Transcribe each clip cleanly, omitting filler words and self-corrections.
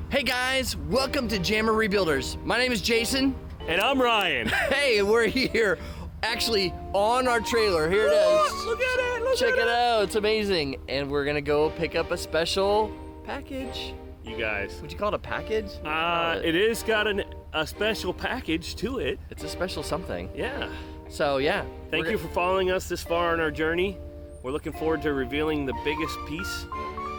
Hey guys, welcome to Jammer Rebuilders. My name is Jason. And I'm Ryan. Hey, we're here actually on our trailer. Here it is. Look at it, Check it out, it's amazing. And we're gonna go pick up a special package. You guys. Would you call it a package? It is got a special package to it. It's a special something. Yeah. So yeah. Thank you for following us this far on our journey. We're looking forward to revealing the biggest piece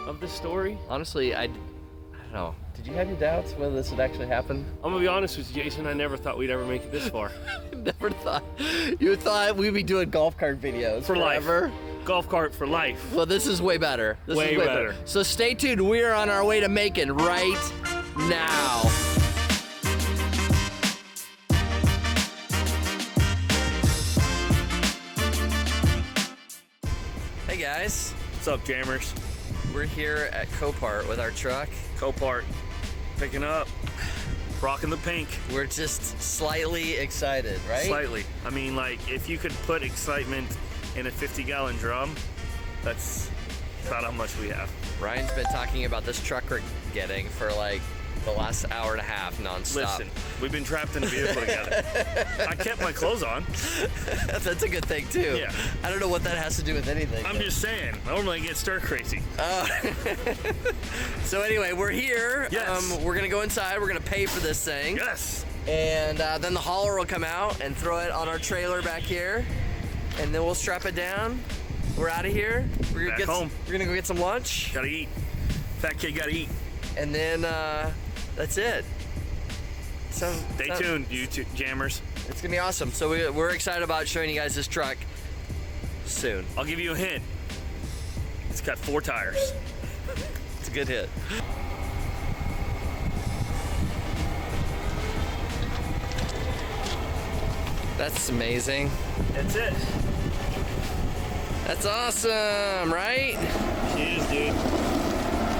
of the story. Honestly, I don't know. Did you have your doubts whether this would actually happen? I'm gonna be honest with you, Jason, I never thought we'd ever make it this far. Never thought. You thought we'd be doing golf cart videos For forever? life. Golf cart for life. Well, this is way better. This Way is way better. better. So stay tuned. We are on our way to Macon right now. Hey guys, What's up, Jammers? we're here at CoPart with our truck. CoPart, picking up, rocking the pink. We're just slightly excited, right? Slightly. I mean, like, if you could put excitement in a 50-gallon drum, that's about how much we have. Ryan's been talking about this truck we're getting for like the last hour and a half nonstop. Listen, we've been trapped in a vehicle together. I kept my clothes on. That's a good thing too. Yeah. I don't know what that has to do with anything. I'm just saying, normally I get stir crazy. So anyway, we're here. Yes. We're gonna go inside. We're gonna pay for this thing. Yes. And then the hauler will come out and throw it on our trailer back here, and then we'll strap it down. We're out of here. We're gonna Back get home. We're gonna go get some lunch, Gotta eat. Fat kid gotta eat. and then that's it. So Stay tuned, you two jammers. It's gonna be awesome. So we're excited about showing you guys this truck soon. I'll give you a hint. It's got 4 tires. It's a good hit. That's amazing. That's it. That's awesome, right? Cheers, dude.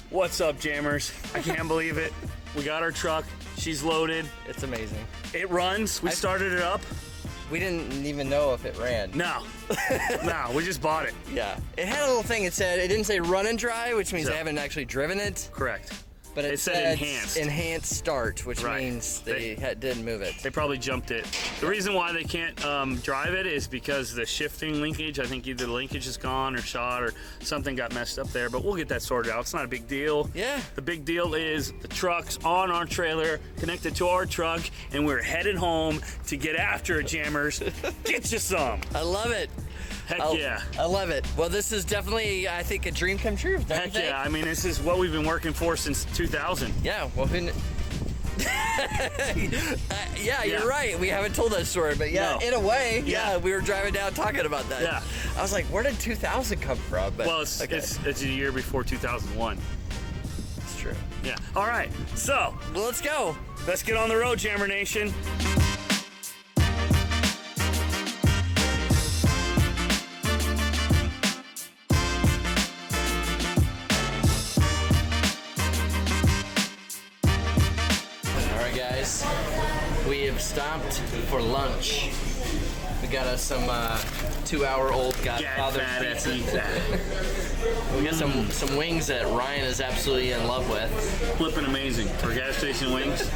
What's up, jammers? I can't believe it. We got our truck. She's loaded. It's amazing. It runs. We started it up. We didn't even know if it ran. No. No, we just bought it. Yeah. It had a little thing. It didn't say run and dry, which means So- I haven't actually driven it. Correct. But it said enhanced. Enhanced start, which Right. means they didn't move it. They probably jumped it. The reason why they can't drive it is because the shifting linkage, I think either the linkage is gone or shot or something got messed up there, but we'll get that sorted out. It's not a big deal. Yeah. The big deal is the truck's on our trailer, connected to our truck, and we're headed home to get after it, jammers. Get you some. I love it. Heck yeah. I love it. Well, this is definitely, I think, a dream come true. Don't you Heck think? yeah. I mean, this is what we've been working for since 2000. Yeah, well, yeah, you're right. We haven't told that story, but yeah, No. in a way, Yeah. we were driving down talking about that. Yeah. I was like, where did 2000 come from? But Well, it's a year before 2001. it's true. Yeah. All right. So, Well, let's go. let's get on the road, Jammer Nation. All right, guys, we have stopped for lunch. We got us some 2-hour-old Godfather Get fat, pizza. We got some wings that Ryan is absolutely in love with. Flipping amazing for gas station wings.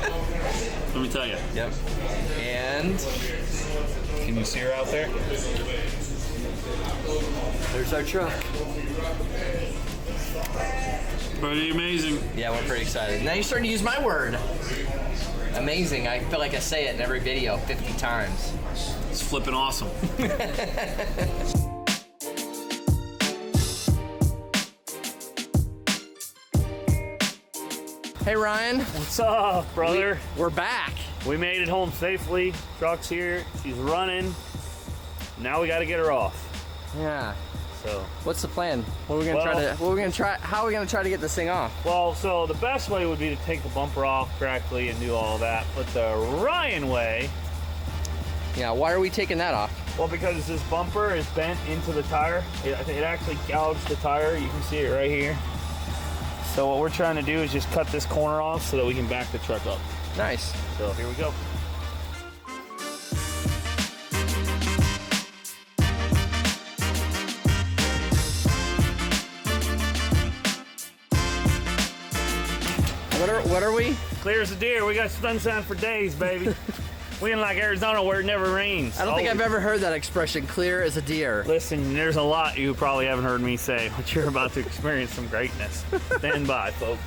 Let me tell you. Yep. And Can you see her out there? there's our truck. Pretty amazing. Yeah, we're pretty excited. Now you're starting to use my word. Amazing. I feel like I say it in every video 50 times. It's flipping awesome. Hey Ryan, What's up, brother? we're back. We made it home safely. Truck's here. She's running. Now we got to get her off. Yeah. So what's the plan? What are we gonna try to? What are we gonna try? How are we gonna try to get this thing off? Well, so the best way would be to take the bumper off correctly and do all that. But the Ryan way. Yeah. Why are we taking that off? Well, because this bumper is bent into the tire. It actually gouged the tire. You can see it right here. So what we're trying to do is just cut this corner off so that we can back the truck up. Nice. So here we go. What are we? Clear as a deer. We got sunshine for days, baby. We in like Arizona where it never rains. I don't think I've ever heard that expression, clear as a deer. Listen, there's a lot you probably haven't heard me say, but you're about to experience some greatness. Stand by, folks.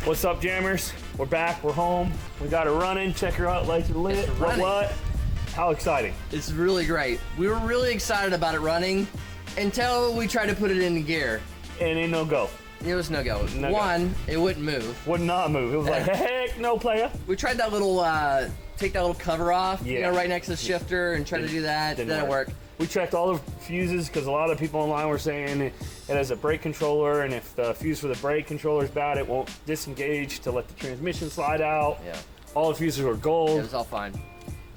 What's up, jammers? We're back, we're home. We got it running. Check her out, lights are lit. What? How exciting. It's really great. We were really excited about it running until we tried to put it into gear. And ain't no go. It was no go. One, it wouldn't move. Would not move. It was like, heck no, player. We tried that little, take that little cover off, yeah. you know, right next to the shifter and try to do that. Didn't work. We checked all the fuses because a lot of people online were saying it has a brake controller, and if the fuse for the brake controller is bad, it won't disengage to let the transmission slide out. Yeah. All the fuses were gold. It was all fine.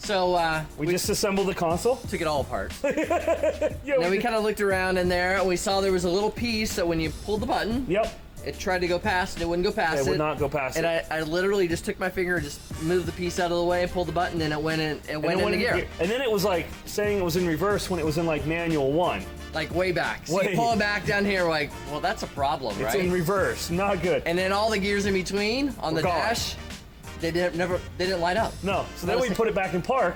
So we just assembled the console. Took it all apart. Yeah, then we kind of looked around in there, and we saw there was a little piece that when you pulled the button, yep, it tried to go past and it wouldn't go past it. It would not go past and it. I literally just took my finger and just moved the piece out of the way, pulled the button, and it went in. It went into gear. And then it was like saying it was in reverse when it was in like manual 1. Like way back. So you pull it back down here, we're like, well, that's a problem, right? It's in reverse, not good. And then all the gears in between on the dash, they didn't light up. No. So then we put it back in park,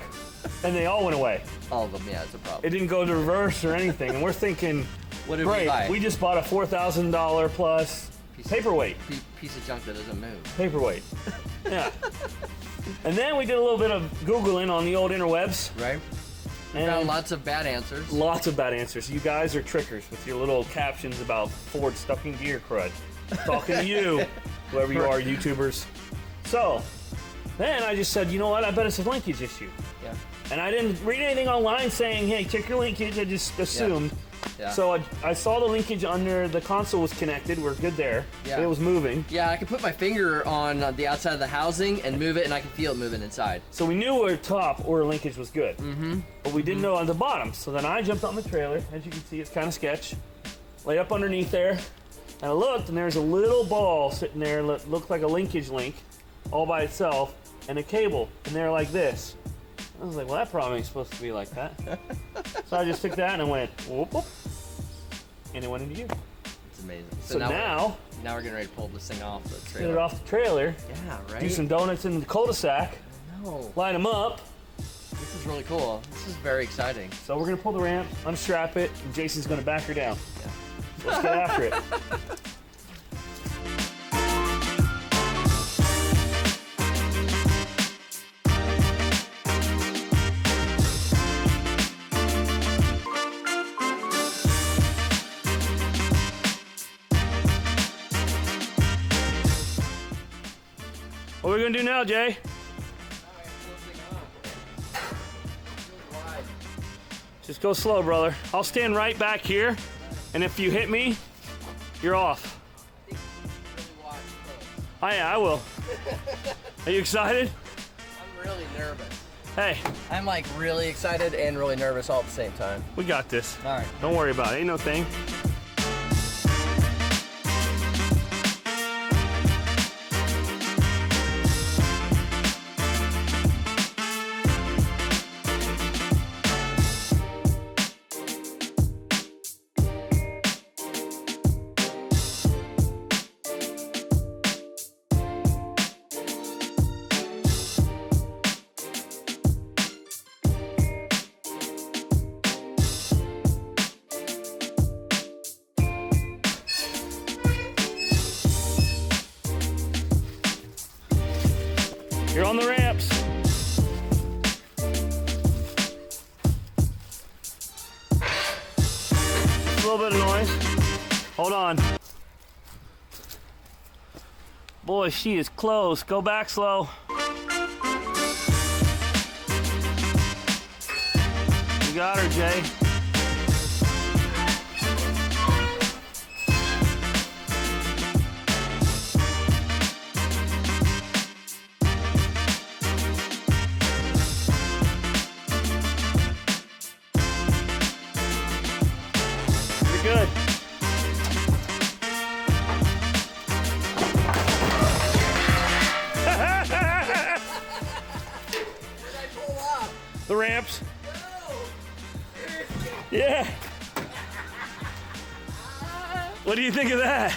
and they all went away. All of them, yeah, it's a problem. It didn't go to reverse or anything, and we're thinking, what did great, we buy? We just bought a $4,000 plus paperweight. Piece of junk that doesn't move. Paperweight. Yeah. And then we did a little bit of Googling on the old interwebs. Right. And found lots of bad answers. Lots of bad answers. You guys are trickers with your little captions about Ford stuck in gear crud. Talking to you, whoever you are, YouTubers. So, then I just said, you know what, I bet it's a linkage issue. Yeah. And I didn't read anything online saying, hey, check your linkage. I just assumed. Yeah. So I saw the linkage under the console was connected. We're good there. Yeah. It was moving. Yeah, I can put my finger on the outside of the housing and move it, and I can feel it moving inside. So we knew our top or linkage was good. Mm-hmm. But we didn't know on the bottom. So then I jumped on the trailer. As you can see, it's kind of sketch. Laid up underneath there. And I looked, and there's a little ball sitting there that looked like a linkage link all by itself, and a cable, and they're like this. I was like, well, that probably ain't supposed to be like that. So I just took that and I went, whoop, whoop, and it went into gear. It's amazing. So now we're getting ready to pull this thing off the trailer. Get it off the trailer. Yeah, right. Do some donuts in the cul-de-sac. No. Line them up. This is really cool. This is very exciting. So we're gonna pull the ramp, unstrap it, and Jason's gonna back her down. Yeah. So let's get after it. What are we gonna do now, Jay? Just go slow, brother. I'll stand right back here, and if you hit me, you're off. I will. Are you excited? I'm really nervous. Hey. I'm like really excited and really nervous all at the same time. We got this. All right. Don't worry about it. Ain't no thing. You're on the ramps. A little bit of noise. Hold on. Boy, she is close. Go back slow. got her, Jay. Good. The ramps. Yeah. What do you think of that?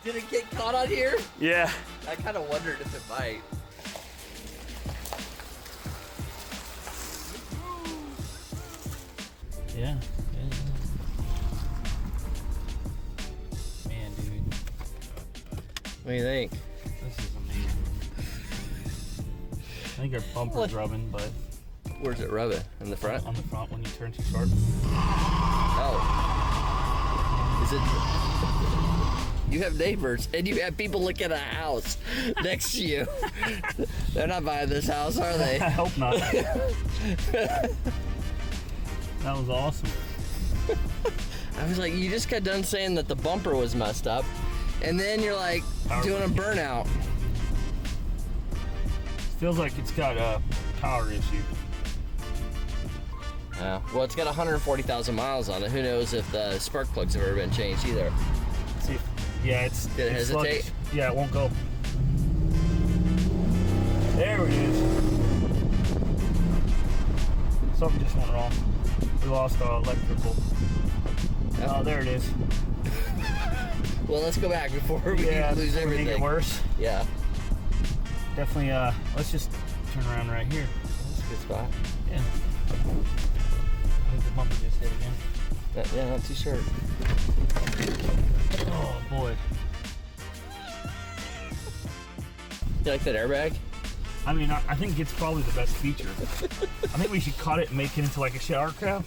Did it get caught on here? Yeah. I kind of wondered if it might. Yeah. Man, dude. What do you think? This is amazing. I think our bumper's rubbing, but Where's it rubbing? In the front? on the front when you turn too sharp. Oh. Is it? You have neighbors and you have people looking at a house next to you. They're not buying this house, are they? I hope not. That was awesome. I was like, you just got done saying that the bumper was messed up, and then you're like doing a burnout. Feels like it's got a power issue. Yeah. Well, it's got 140,000 miles on it. Who knows if the spark plugs have ever been changed either. Let's see. Yeah, it's. Did it it's hesitate? sluggish. Yeah, it won't go. There it is. Something just went wrong. We lost our electrical. Yep. Oh, there it is. Well, let's go back before we lose everything. Make it worse. Yeah. Definitely. Let's just turn around right here. That's a good spot. Yeah. I think the bumper just hit again. Yeah, not too sure. Oh boy. You like that airbag? I mean, I think it's probably the best feature. I think we should cut it and make it into like a shower cap.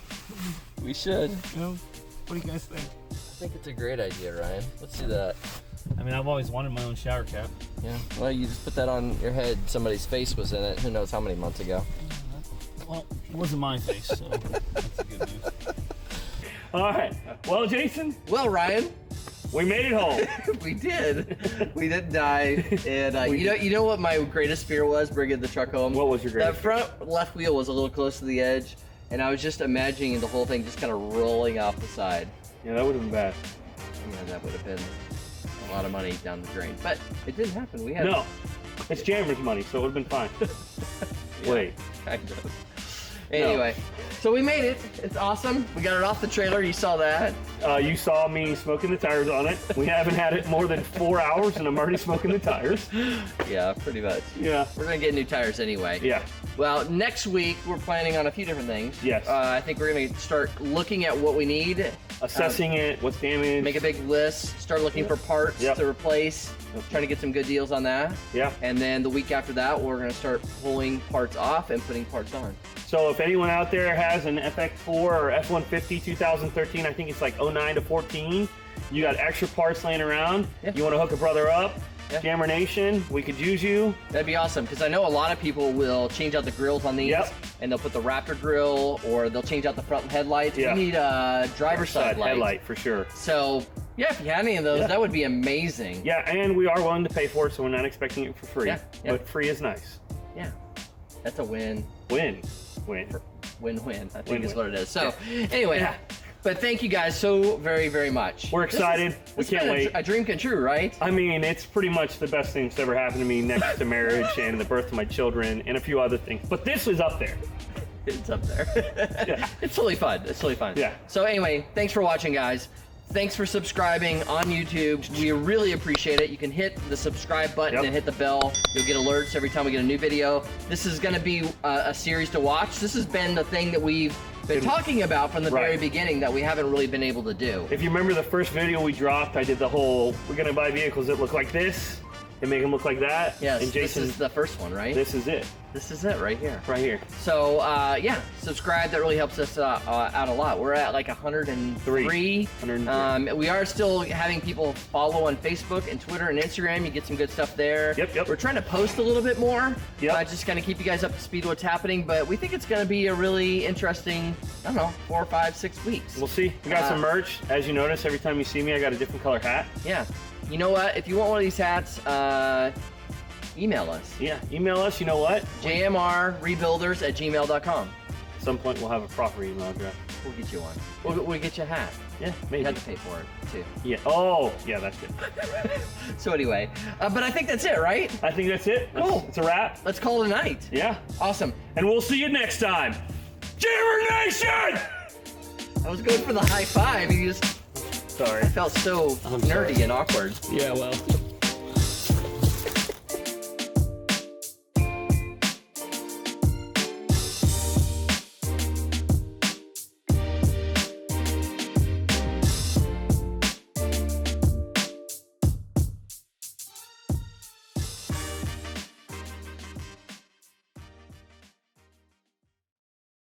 We should. You know, what do you guys think? I think it's a great idea, Ryan. Let's do that. I mean, I've always wanted my own shower cap. Yeah. Well, you just put that on your head. Somebody's face was in it. Who knows how many months ago? Well, it wasn't my face, so that's a good news. All right. Well, Jason, Well, Ryan, we made it home. we did. We didn't die. And you know what my greatest fear was bringing the truck home? What was your greatest That front left wheel was a little close to the edge, and I was just imagining the whole thing just kind of rolling off the side. Yeah, that would have been bad. Yeah, that would have been a lot of money down the drain. But it didn't happen. We had No, it's Jammer's money, so it would have been fine. Yeah, Wait. kind of. Anyway, so we made it. It's awesome. We got it off the trailer. You saw that. You saw me smoking the tires on it. We haven't had it more than 4 hours, and I'm already smoking the tires. Yeah, pretty much. Yeah. We're gonna get new tires anyway. Yeah. Well, next week we're planning on a few different things. Yes. I think we're gonna start looking at what we need, Assessing it, what's damaged. make a big list, start looking for parts Yep. to replace, trying to get some good deals on that. Yeah. And then the week after that, we're gonna start pulling parts off and putting parts on. So if anyone out there has an FX4 or F-150 2013, I think it's like 09 to 14, you got extra parts laying around, Yeah. you want to hook a brother up, Yeah. Jammer Nation, we could use you. That'd be awesome, because I know a lot of people will change out the grills on these, Yep. and they'll put the Raptor grill, or they'll change out the front headlights. Yeah. We need a driver's side light. Headlight for sure. So, yeah, if you had any of those, Yeah. that would be amazing. Yeah, and we are willing to pay for it, so we're not expecting it for free. Yeah, yeah. But free is nice. Yeah. That's a win. Win. Win-win, I think Win-win. is what it is. So, anyway, Yeah. but thank you guys so very, very much. We're excited. We This can't has been wait. a dream come true, right? I mean, it's pretty much the best thing that's ever happened to me next to marriage and the birth of my children and a few other things. But this was up there. It's up there. Yeah. It's totally fun. It's totally fun. Yeah. So anyway, thanks for watching, guys. Thanks for subscribing on YouTube. We really appreciate it. You can hit the subscribe button Yep. and hit the bell. You'll get alerts every time we get a new video. This is going to be a series to watch. This has been the thing that we've been talking about from the very Right. beginning that we haven't really been able to do. If you remember the first video we dropped, I did the whole, we're going to buy vehicles that look like this and make them look like that. Yes, And this Jason, is the first one, right? this is it. This is it right here. Right here. So yeah, subscribe. That really helps us out a lot. We're at like 103. 103. We are still having people follow on Facebook and Twitter and Instagram. You get some good stuff there. Yep. We're trying to post a little bit more. Yep. Just kind of keep you guys up to speed with what's happening. But we think it's going to be a really interesting, I don't know, 4, 5, 6 weeks. We'll see. We got some merch. As you notice, every time you see me, I got a different color hat. Yeah. You know what? If you want one of these hats, email us. Yeah, email us. You know what? jmrrebuilders@gmail.com. At some point, we'll have a proper email address. We'll get you one. We'll get you a hat. Yeah, You maybe. have to pay for it, too. Yeah. Oh, yeah, that's good. So anyway, but I think that's it, right? I think that's it. Cool. It's a wrap. Let's call it a night. Yeah. Awesome. And we'll see you next time. Jammer Nation! I was going for the high five. You just Sorry. felt so nerdy and awkward. Yeah, well.